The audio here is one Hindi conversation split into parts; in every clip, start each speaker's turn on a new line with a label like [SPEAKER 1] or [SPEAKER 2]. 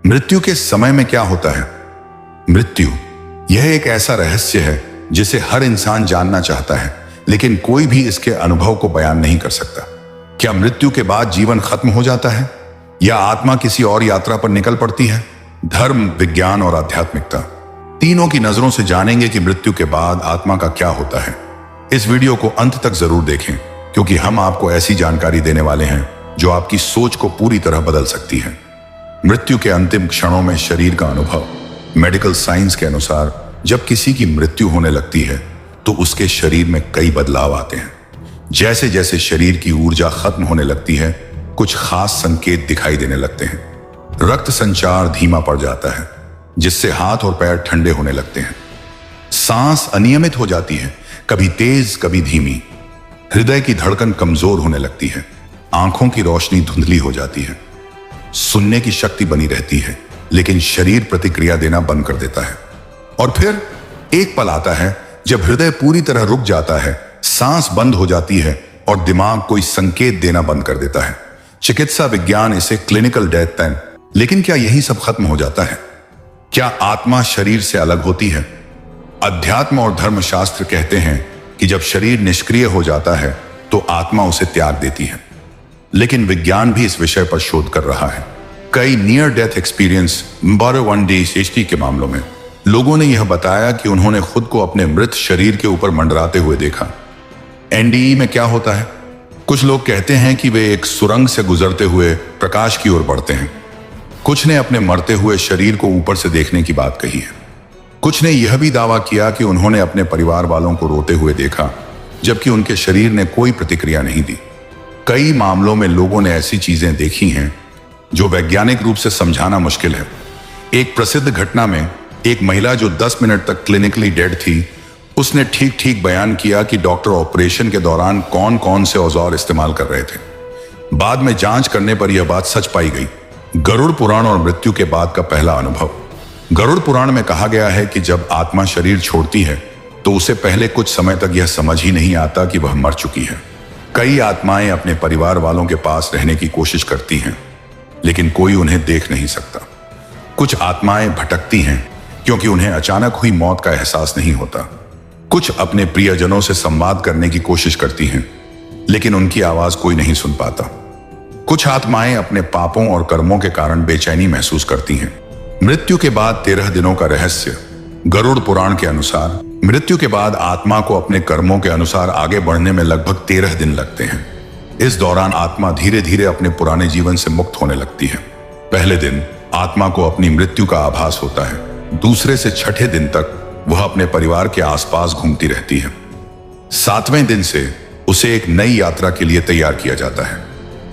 [SPEAKER 1] मृत्यु के समय में क्या होता है? मृत्यु यह एक ऐसा रहस्य है जिसे हर इंसान जानना चाहता है, लेकिन कोई भी इसके अनुभव को बयान नहीं कर सकता। क्या मृत्यु के बाद जीवन खत्म हो जाता है या आत्मा किसी और यात्रा पर निकल पड़ती है? धर्म, विज्ञान और आध्यात्मिकता तीनों की नजरों से जानेंगे कि मृत्यु के बाद आत्मा का क्या होता है। इस वीडियो को अंत तक जरूर देखें, क्योंकि हम आपको ऐसी जानकारी देने वाले हैं जो आपकी सोच को पूरी तरह बदल सकती है। मृत्यु के अंतिम क्षणों में शरीर का अनुभव। मेडिकल साइंस के अनुसार जब किसी की मृत्यु होने लगती है तो उसके शरीर में कई बदलाव आते हैं। जैसे जैसे शरीर की ऊर्जा खत्म होने लगती है, कुछ खास संकेत दिखाई देने लगते हैं। रक्त संचार धीमा पड़ जाता है, जिससे हाथ और पैर ठंडे होने लगते हैं। सांस अनियमित हो जाती है, कभी तेज कभी धीमी। हृदय की धड़कन कमजोर होने लगती है। आंखों की रोशनी धुंधली हो जाती है। सुनने की शक्ति बनी रहती है, लेकिन शरीर प्रतिक्रिया देना बंद कर देता है। और फिर एक पल आता है जब हृदय पूरी तरह रुक जाता है, सांस बंद हो जाती है और दिमाग कोई संकेत देना बंद कर देता है। चिकित्सा विज्ञान इसे क्लिनिकल डेथ है। लेकिन क्या यही सब खत्म हो जाता है? क्या आत्मा शरीर से अलग होती है? अध्यात्म और धर्मशास्त्र कहते हैं कि जब शरीर निष्क्रिय हो जाता है तो आत्मा उसे त्याग देती है। लेकिन विज्ञान भी इस विषय पर शोध कर रहा है। कई नियर डेथ एक्सपीरियंस HT के मामलों में लोगों ने यह बताया कि उन्होंने खुद को अपने मृत शरीर के ऊपर मंडराते हुए देखा। NDE में क्या होता है? कुछ लोग कहते हैं कि वे एक सुरंग से गुजरते हुए प्रकाश की ओर बढ़ते हैं। कुछ ने अपने मरते हुए शरीर को ऊपर से देखने की बात कही है। कुछ ने यह भी दावा किया कि उन्होंने अपने परिवार वालों को रोते हुए देखा, जबकि उनके शरीर ने कोई प्रतिक्रिया नहीं दी। कई मामलों में लोगों ने ऐसी चीजें देखी हैं जो वैज्ञानिक रूप से समझाना मुश्किल है। एक प्रसिद्ध घटना में एक महिला जो 10 मिनट तक क्लिनिकली डेड थी, उसने ठीक ठीक बयान किया कि डॉक्टर ऑपरेशन के दौरान कौन कौन से औजार इस्तेमाल कर रहे थे। बाद में जांच करने पर यह बात सच पाई गई। गरुड़ पुराण और मृत्यु के बाद का पहला अनुभव। गरुड़ पुराण में कहा गया है कि जब आत्मा शरीर छोड़ती है तो उसे पहले कुछ समय तक यह समझ ही नहीं आता कि वह मर चुकी है। कई आत्माएं अपने परिवार वालों के पास रहने की कोशिश करती हैं, लेकिन कोई उन्हें देख नहीं सकता। कुछ आत्माएं भटकती हैं क्योंकि उन्हें अचानक हुई मौत का एहसास नहीं होता। कुछ अपने प्रियजनों से संवाद करने की कोशिश करती हैं, लेकिन उनकी आवाज कोई नहीं सुन पाता। कुछ आत्माएं अपने पापों और कर्मों के कारण बेचैनी महसूस करती हैं। मृत्यु के बाद 13 दिनों का रहस्य। गरुड़ पुराण के अनुसार मृत्यु के बाद आत्मा को अपने कर्मों के अनुसार आगे बढ़ने में लगभग 13 दिन लगते हैं। इस दौरान आत्मा धीरे धीरे अपने पुराने जीवन से मुक्त होने लगती है। पहले दिन आत्मा को अपनी मृत्यु का आभास होता है। दूसरे से छठे दिन तक वह अपने परिवार के आसपास घूमती रहती है। 7वें दिन से उसे एक नई यात्रा के लिए तैयार किया जाता है।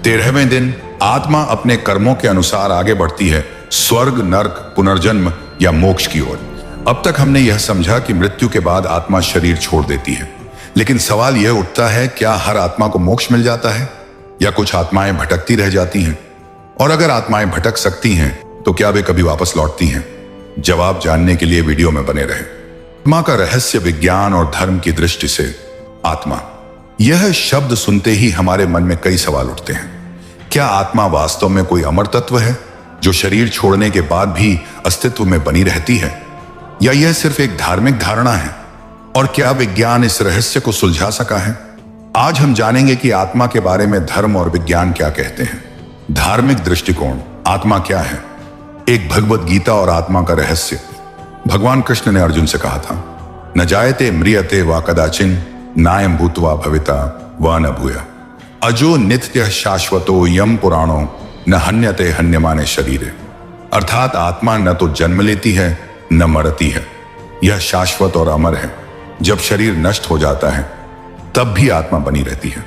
[SPEAKER 1] 13वें दिन आत्मा अपने कर्मों के अनुसार आगे बढ़ती है, स्वर्ग, नर्क, पुनर्जन्म या मोक्ष की ओर। अब तक हमने यह समझा कि मृत्यु के बाद आत्मा शरीर छोड़ देती है, लेकिन सवाल यह उठता है, क्या हर आत्मा को मोक्ष मिल जाता है या कुछ आत्माएं भटकती रह जाती हैं? और अगर आत्माएं भटक सकती हैं तो क्या वे कभी वापस लौटती हैं? जवाब जानने के लिए वीडियो में बने रहें। आत्मा का रहस्य विज्ञान और धर्म की दृष्टि से। आत्मा, यह शब्द सुनते ही हमारे मन में कई सवाल उठते हैं। क्या आत्मा वास्तव में कोई अमर तत्व है जो शरीर छोड़ने के बाद भी अस्तित्व में बनी रहती है, या यह सिर्फ एक धार्मिक धारणा है? और क्या विज्ञान इस रहस्य को सुलझा सका है? आज हम जानेंगे कि आत्मा के बारे में धर्म और विज्ञान क्या कहते हैं। धार्मिक दृष्टिकोण। आत्मा क्या है? एक भगवद गीता और आत्मा का रहस्य। भगवान कृष्ण ने अर्जुन से कहा था, न जायते म्रियते वा कदाचिन नायम भूत्वा भविता व न भूया अजो नित्य शाश्वतो यम पुराणो न हन्यते हन्यमाने शरीरे। अर्थात आत्मा न तो जन्म लेती है न मरती है, यह शाश्वत और अमर है। जब शरीर नष्ट हो जाता है तब भी आत्मा बनी रहती है।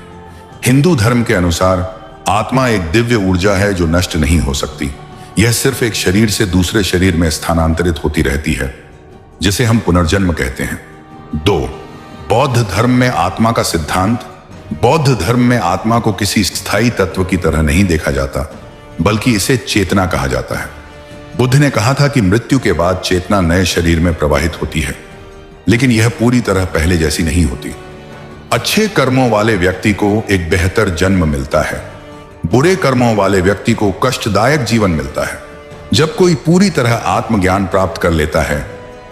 [SPEAKER 1] हिंदू धर्म के अनुसार आत्मा एक दिव्य ऊर्जा है जो नष्ट नहीं हो सकती। यह सिर्फ एक शरीर से दूसरे शरीर में स्थानांतरित होती रहती है, जिसे हम पुनर्जन्म कहते हैं। 2. बौद्ध धर्म में आत्मा का सिद्धांत। बौद्ध धर्म में आत्मा को किसी स्थायी तत्व की तरह नहीं देखा जाता, बल्कि इसे चेतना कहा जाता है। बुद्ध ने कहा था कि मृत्यु के बाद चेतना नए शरीर में प्रवाहित होती है, लेकिन यह पूरी तरह पहले जैसी नहीं होती। अच्छे कर्मों वाले व्यक्ति को एक बेहतर जन्म मिलता है, बुरे कर्मों वाले व्यक्ति को कष्टदायक जीवन मिलता है। जब कोई पूरी तरह आत्मज्ञान प्राप्त कर लेता है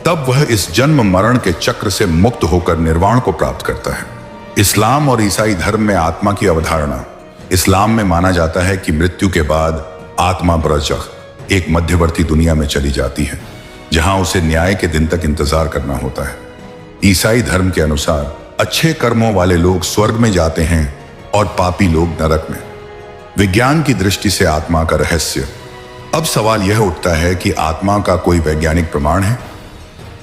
[SPEAKER 1] तब वह इस जन्म मरण के चक्र से मुक्त होकर निर्वाण को प्राप्त करता है। इस्लाम और ईसाई धर्म में आत्मा की अवधारणा। इस्लाम में माना जाता है कि मृत्यु के बाद आत्मा बरज़ख एक मध्यवर्ती दुनिया में चली जाती है जहां उसे न्याय के दिन तक इंतजार करना होता है। ईसाई धर्म के अनुसार अच्छे कर्मों वाले लोग स्वर्ग में जाते हैं और पापी लोग नरक में। विज्ञान की दृष्टि से आत्मा का रहस्य। अब सवाल यह उठता है कि आत्मा का कोई वैज्ञानिक प्रमाण है?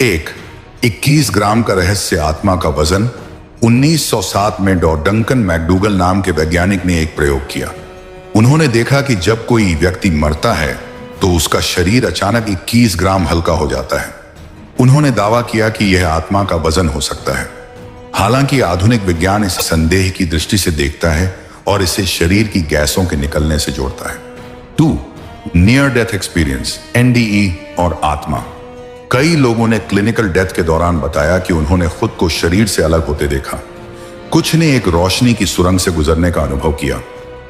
[SPEAKER 1] 21 ग्राम का रहस्य। आत्मा का वजन। 1907 में डंकन मैकडूगल नाम के वैज्ञानिक ने एक प्रयोग किया। उन्होंने देखा कि जब कोई व्यक्ति मरता है तो उसका शरीर अचानक 21 ग्राम हल्का हो जाता है। उन्होंने दावा किया कि यह आत्मा का वजन हो सकता है। हालांकि आधुनिक विज्ञान इस संदेह की दृष्टि से देखता है और इसे शरीर की गैसों के निकलने से जोड़ता है। 2. नियर डेथ एक्सपीरियंस NDE और आत्मा। कई लोगों ने क्लिनिकल डेथ के दौरान बताया कि उन्होंने खुद को शरीर से अलग होते देखा। कुछ ने एक रोशनी की सुरंग से गुजरने का अनुभव किया।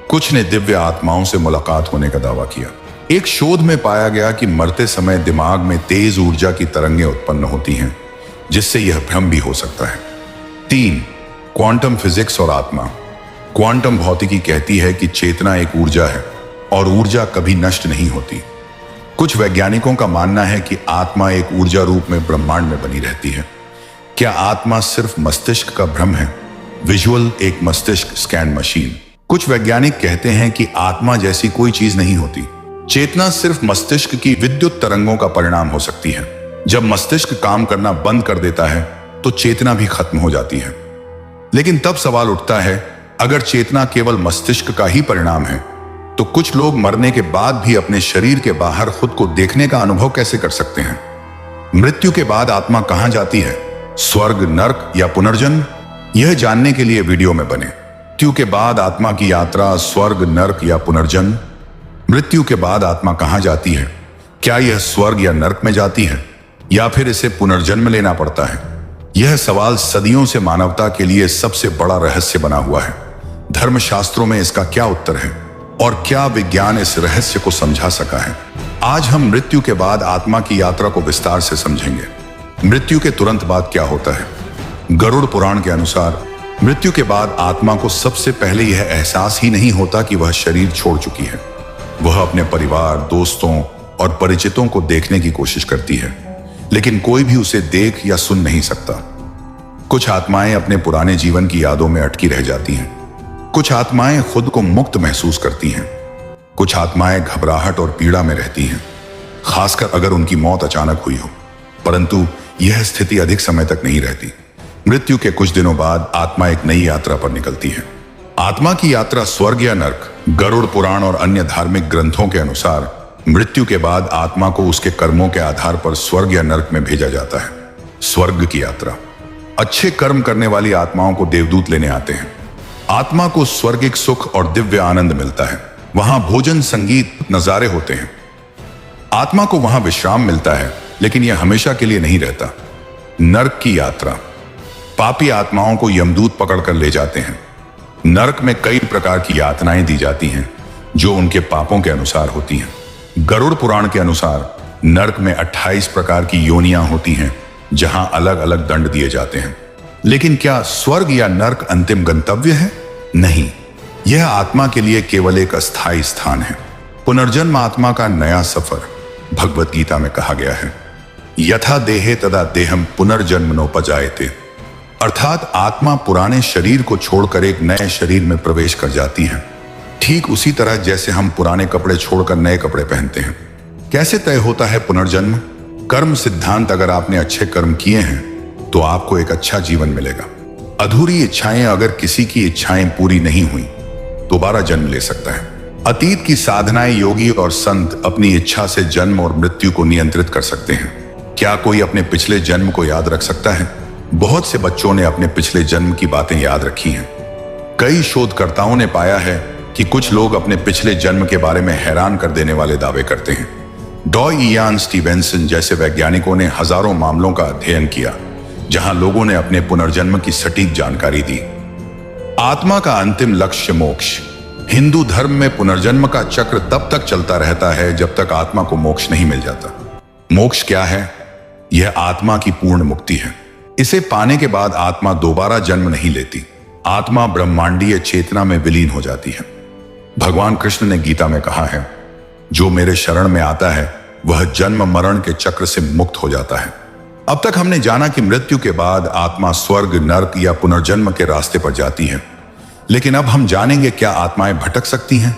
[SPEAKER 1] कुछ ने दिव्य आत्माओं से मुलाकात होने का दावा किया। एक शोध में पाया गया कि मरते समय दिमाग में तेज ऊर्जा की तरंगें उत्पन्न होती हैं जिससे यह भ्रम भी हो सकता है। 3. क्वांटम फिजिक्स और आत्मा। क्वांटम भौतिकी कहती है कि चेतना एक ऊर्जा है और ऊर्जा कभी नष्ट नहीं होती। कुछ वैज्ञानिकों का मानना है कि आत्मा एक ऊर्जा रूप में ब्रह्मांड में बनी रहती है। क्या आत्मा सिर्फ मस्तिष्क का भ्रम है? विजुअल एक मस्तिष्क स्कैन मशीन। कुछ वैज्ञानिक कहते हैं कि आत्मा जैसी कोई चीज नहीं होती। चेतना सिर्फ मस्तिष्क की विद्युत तरंगों का परिणाम हो सकती है। जब मस्तिष्क काम करना बंद कर देता है तो चेतना भी खत्म हो जाती है। लेकिन तब सवाल उठता है, अगर चेतना केवल मस्तिष्क का ही परिणाम है तो कुछ लोग मरने के बाद भी अपने शरीर के बाहर खुद को देखने का अनुभव कैसे कर सकते हैं? मृत्यु के बाद आत्मा कहां जाती है? स्वर्ग, नर्क या पुनर्जन्म? यह जानने के लिए वीडियो में बने। मृत्यु के बाद आत्मा की यात्रा, स्वर्ग, नर्क या पुनर्जन्म? मृत्यु के बाद आत्मा कहां जाती है? क्या यह स्वर्ग या नर्क में जाती है या फिर इसे पुनर्जन्म लेना पड़ता है? यह सवाल सदियों से मानवता के लिए सबसे बड़ा रहस्य बना हुआ है। धर्मशास्त्रों में इसका क्या उत्तर है और क्या विज्ञान इस रहस्य को समझा सका है? आज हम मृत्यु के बाद आत्मा की यात्रा को विस्तार से समझेंगे। मृत्यु के तुरंत बाद क्या होता है? गरुड़ पुराण के अनुसार मृत्यु के बाद आत्मा को सबसे पहले यह एहसास ही नहीं होता कि वह शरीर छोड़ चुकी है। वह अपने परिवार, दोस्तों और परिचितों को देखने की कोशिश करती है, लेकिन कोई भी उसे देख या सुन नहीं सकता। कुछ आत्माएं अपने पुराने जीवन की यादों में अटकी रह जाती हैं। कुछ आत्माएं खुद को मुक्त महसूस करती हैं। कुछ आत्माएं घबराहट और पीड़ा में रहती हैं, खासकर अगर उनकी मौत अचानक हुई हो। परंतु यह स्थिति अधिक समय तक नहीं रहती। मृत्यु के कुछ दिनों बाद आत्मा एक नई यात्रा पर निकलती है। आत्मा की यात्रा स्वर्ग या नर्क। गरुड़ पुराण और अन्य धार्मिक ग्रंथों के अनुसार मृत्यु के बाद आत्मा को उसके कर्मों के आधार पर स्वर्ग या नर्क में भेजा जाता है। स्वर्ग की यात्रा। अच्छे कर्म करने वाली आत्माओं को देवदूत लेने आते हैं। आत्मा को स्वर्गिक सुख और दिव्य आनंद मिलता है। वहां भोजन, संगीत, नजारे होते हैं। आत्मा को वहां विश्राम मिलता है, लेकिन यह हमेशा के लिए नहीं रहता। नर्क की यात्रा। पापी आत्माओं को यमदूत पकड़कर ले जाते हैं। नर्क में कई प्रकार की यातनाएं दी जाती हैं जो उनके पापों के अनुसार होती हैं। गरुड़ पुराण के अनुसार नर्क में 28 प्रकार की योनियां होती हैं जहां अलग अलग दंड दिए जाते हैं। लेकिन क्या स्वर्ग या नर्क अंतिम गंतव्य है? नहीं, यह आत्मा के लिए केवल एक अस्थायी स्थान है। पुनर्जन्म आत्मा का नया सफर। भगवत गीता में कहा गया है, यथा देहे तदा देहम पुनर्जन्म नोपजायते। अर्थात आत्मा पुराने शरीर को छोड़कर एक नए शरीर में प्रवेश कर जाती है, ठीक उसी तरह जैसे हम पुराने कपड़े छोड़कर नए कपड़े पहनते हैं। कैसे तय होता है पुनर्जन्म? कर्म सिद्धांत। अगर आपने अच्छे कर्म किए हैं तो आपको एक अच्छा जीवन मिलेगा। अधूरी इच्छाएं। अगर किसी की इच्छाएं पूरी नहीं हुई दोबारा जन्म ले सकता है। अतीत की साधनाएं। योगी और संत अपनी इच्छा से जन्म और मृत्यु को नियंत्रित कर सकते हैं। क्या कोई अपने पिछले जन्म को याद रख सकता है? बहुत से बच्चों ने अपने पिछले जन्म की बातें याद रखी हैं। कई शोधकर्ताओं ने पाया है कि कुछ लोग अपने पिछले जन्म के बारे में हैरान कर देने वाले दावे करते हैं। इयान स्टीवेंसन जैसे वैज्ञानिकों ने हजारों मामलों का अध्ययन किया जहां लोगों ने अपने पुनर्जन्म की सटीक जानकारी दी। आत्मा का अंतिम लक्ष्य मोक्ष। हिंदू धर्म में पुनर्जन्म का चक्र तब तक चलता रहता है जब तक आत्मा को मोक्ष नहीं मिल जाता। मोक्ष क्या है? यह आत्मा की पूर्ण मुक्ति है। इसे पाने के बाद आत्मा दोबारा जन्म नहीं लेती। आत्मा ब्रह्मांडीय चेतना में विलीन हो जाती है। भगवान कृष्ण ने गीता में कहा है, जो मेरे शरण में आता है वह जन्म मरण के चक्र से मुक्त हो जाता है। अब तक हमने जाना कि मृत्यु के बाद आत्मा स्वर्ग, नर्क या पुनर्जन्म के रास्ते पर जाती है, लेकिन अब हम जानेंगे क्या आत्माएं भटक सकती हैं?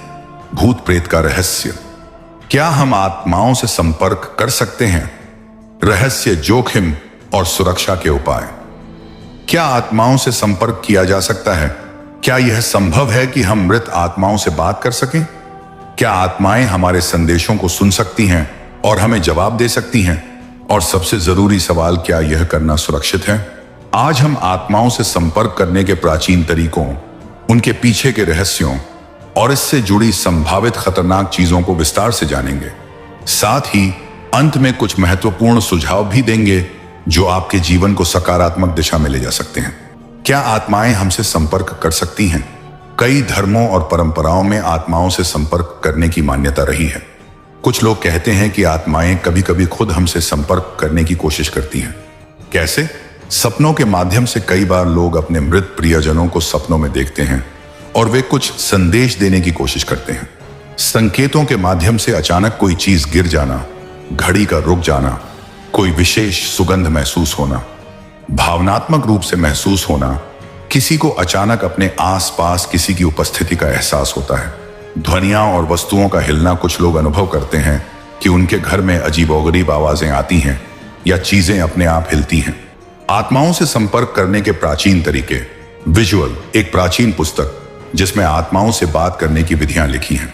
[SPEAKER 1] भूत प्रेत का रहस्य। क्या हम आत्माओं से संपर्क कर सकते हैं? रहस्य, जोखिम और सुरक्षा के उपाय। क्या आत्माओं से संपर्क किया जा सकता है? क्या यह संभव है कि हम मृत आत्माओं से बात कर सकें? क्या आत्माएं हमारे संदेशों को सुन सकती हैं और हमें जवाब दे सकती हैं? और सबसे जरूरी सवाल, क्या यह करना सुरक्षित है? आज हम आत्माओं से संपर्क करने के प्राचीन तरीकों, उनके पीछे के रहस्यों और इससे जुड़ी संभावित खतरनाक चीजों को विस्तार से जानेंगे। साथ ही अंत में कुछ महत्वपूर्ण सुझाव भी देंगे जो आपके जीवन को सकारात्मक दिशा में ले जा सकते हैं। क्या आत्माएं हमसे संपर्क कर सकती हैं? कई धर्मों और परंपराओं में आत्माओं से संपर्क करने की मान्यता रही है। कुछ लोग कहते हैं कि आत्माएं कभी कभी खुद हमसे संपर्क करने की कोशिश करती हैं। कैसे? सपनों के माध्यम से कई बार लोग अपने मृत प्रियजनों को सपनों में देखते हैं और वे कुछ संदेश देने की कोशिश करते हैं। संकेतों के माध्यम से अचानक कोई चीज गिर जाना, घड़ी का रुक जाना, कोई विशेष सुगंध महसूस होना, भावनात्मक रूप से महसूस होना, किसी को अचानक अपने आसपास किसी की उपस्थिति का एहसास होता है। ध्वनियां और वस्तुओं का हिलना। कुछ लोग अनुभव करते हैं कि उनके घर में अजीबोगरीब आवाजें आती हैं या चीजें अपने आप हिलती हैं। आत्माओं से संपर्क करने के प्राचीन तरीके। विजुअल, एक प्राचीन पुस्तक जिसमें आत्माओं से बात करने की विधियां लिखी हैं।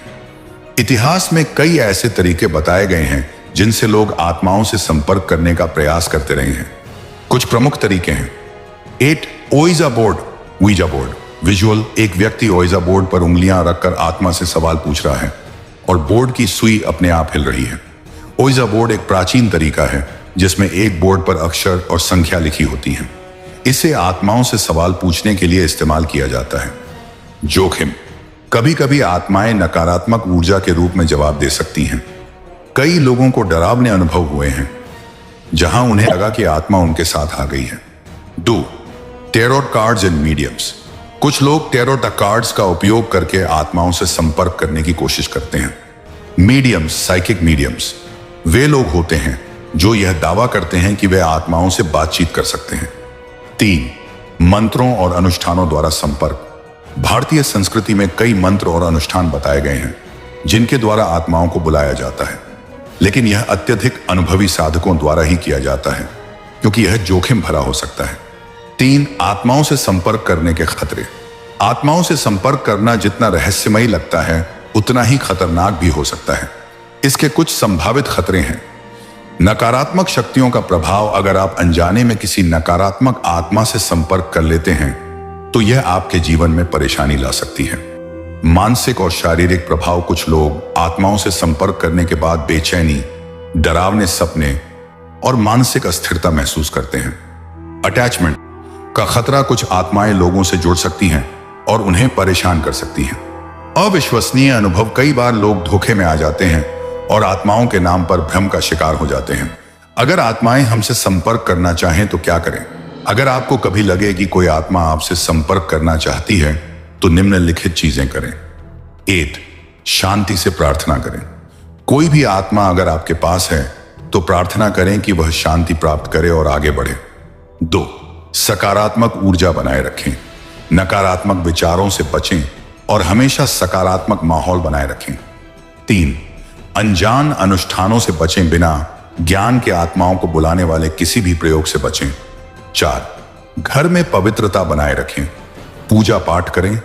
[SPEAKER 1] इतिहास में कई ऐसे तरीके बताए गए हैं जिनसे लोग आत्माओं से संपर्क करने का प्रयास करते रहे हैं। कुछ प्रमुख तरीके हैं। 8 ओइजा बोर्ड, वीजा बोर्ड। विजुअल, एक व्यक्ति ओइजा बोर्ड पर उंगलियां रखकर आत्मा से सवाल पूछ रहा है और बोर्ड की सुई अपने आप हिल रही है। ओइजा बोर्ड एक प्राचीन तरीका है जिसमें एक बोर्ड पर अक्षर और संख्या लिखी होती हैं। इसे आत्माओं से सवाल पूछने के लिए इस्तेमाल किया जाता है। जोखिम, कभी कभी आत्माएं नकारात्मक ऊर्जा के रूप में जवाब दे सकती हैं। कई लोगों को डरावने अनुभव हुए हैं जहां उन्हें लगा कि आत्मा उनके साथ आ गई है। 2 टैरोट कार्ड्स एंड मीडियम्स। कुछ लोग टैरोट कार्ड्स का उपयोग करके आत्माओं से संपर्क करने की कोशिश करते हैं। मीडियम्स, साइकिक मीडियम्स, वे लोग होते हैं जो यह दावा करते हैं कि वे आत्माओं से बातचीत कर सकते हैं। 3 मंत्रों और अनुष्ठानों द्वारा संपर्क। भारतीय संस्कृति में कई मंत्र और अनुष्ठान बताए गए हैं जिनके द्वारा आत्माओं को बुलाया जाता है, लेकिन यह अत्यधिक अनुभवी साधकों द्वारा ही किया जाता है क्योंकि यह जोखिम भरा हो सकता है। 3 आत्माओं से संपर्क करने के खतरे। आत्माओं से संपर्क करना जितना रहस्यमयी लगता है उतना ही खतरनाक भी हो सकता है। इसके कुछ संभावित खतरे हैं। नकारात्मक शक्तियों का प्रभाव। अगर आप अनजाने में किसी नकारात्मक आत्मा से संपर्क कर लेते हैं तो यह आपके जीवन में परेशानी ला सकती है। मानसिक और शारीरिक प्रभाव। कुछ लोग आत्माओं से संपर्क करने के बाद बेचैनी, डरावने सपने और मानसिक अस्थिरता महसूस करते हैं। अटैचमेंट का खतरा। कुछ आत्माएं लोगों से जुड़ सकती हैं और उन्हें परेशान कर सकती हैं। अविश्वसनीय अनुभव। कई बार लोग धोखे में आ जाते हैं और आत्माओं के नाम पर भ्रम का शिकार हो जाते हैं। अगर आत्माएं हमसे संपर्क करना चाहें तो क्या करें? अगर आपको कभी लगे कि कोई आत्मा आपसे संपर्क करना चाहती है तो निम्नलिखित चीजें करें। 8 शांति से प्रार्थना करें। कोई भी आत्मा अगर आपके पास है तो प्रार्थना करें कि वह शांति प्राप्त करे और आगे बढ़े। 2 सकारात्मक ऊर्जा बनाए रखें। नकारात्मक विचारों से बचें और हमेशा सकारात्मक माहौल बनाए रखें। 3 अनजान अनुष्ठानों से बचें। बिना ज्ञान के आत्माओं को बुलाने वाले किसी भी प्रयोग से बचें। 4 घर में पवित्रता बनाए रखें। पूजा पाठ करें,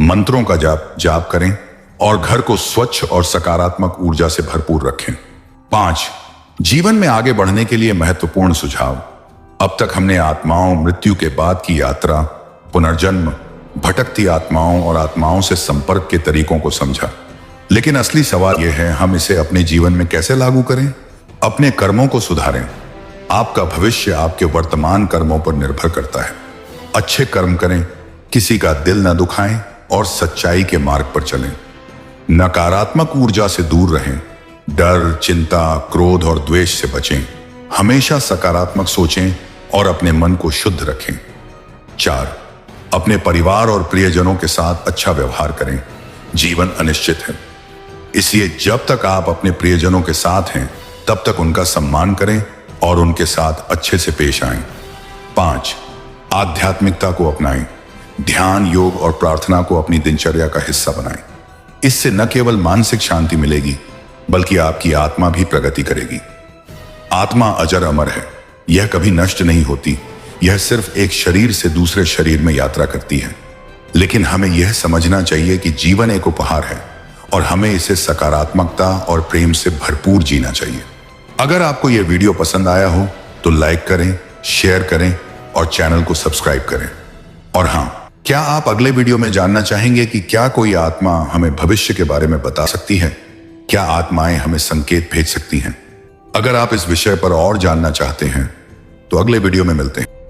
[SPEAKER 1] मंत्रों का जाप करें और घर को स्वच्छ और सकारात्मक ऊर्जा से भरपूर रखें। 5 जीवन में आगे बढ़ने के लिए महत्वपूर्ण सुझाव। अब तक हमने आत्माओं, मृत्यु के बाद की यात्रा, पुनर्जन्म, भटकती आत्माओं और आत्माओं से संपर्क के तरीकों को समझा। लेकिन असली सवाल यह है, हम इसे अपने जीवन में कैसे लागू करें? अपने कर्मों को सुधारें। आपका भविष्य आपके वर्तमान कर्मों पर निर्भर करता है। अच्छे कर्म करें, किसी का दिल न दुखाएं और सच्चाई के मार्ग पर चलें। नकारात्मक ऊर्जा से दूर रहें, डर, चिंता, क्रोध और द्वेष से बचें। हमेशा सकारात्मक सोचें और अपने मन को शुद्ध रखें। 4. अपने परिवार और प्रियजनों के साथ अच्छा व्यवहार करें। जीवन अनिश्चित है, इसलिए जब तक आप अपने प्रियजनों के साथ हैं तब तक उनका सम्मान करें और उनके साथ अच्छे से पेश आएं। 5. आध्यात्मिकता को अपनाएं। ध्यान, योग और प्रार्थना को अपनी दिनचर्या का हिस्सा बनाएं। इससे न केवल मानसिक शांति मिलेगी बल्कि आपकी आत्मा भी प्रगति करेगी। आत्मा अजर अमर है, यह कभी नष्ट नहीं होती। यह सिर्फ एक शरीर से दूसरे शरीर में यात्रा करती है। लेकिन हमें यह समझना चाहिए कि जीवन एक उपहार है और हमें इसे सकारात्मकता और प्रेम से भरपूर जीना चाहिए। अगर आपको यह वीडियो पसंद आया हो तो लाइक करें, शेयर करें और चैनल को सब्सक्राइब करें। और हाँ, क्या आप अगले वीडियो में जानना चाहेंगे कि क्या कोई आत्मा हमें भविष्य के बारे में बता सकती है? क्या आत्माएं हमें संकेत भेज सकती हैं? अगर आप इस विषय पर और जानना चाहते हैं तो अगले वीडियो में मिलते हैं।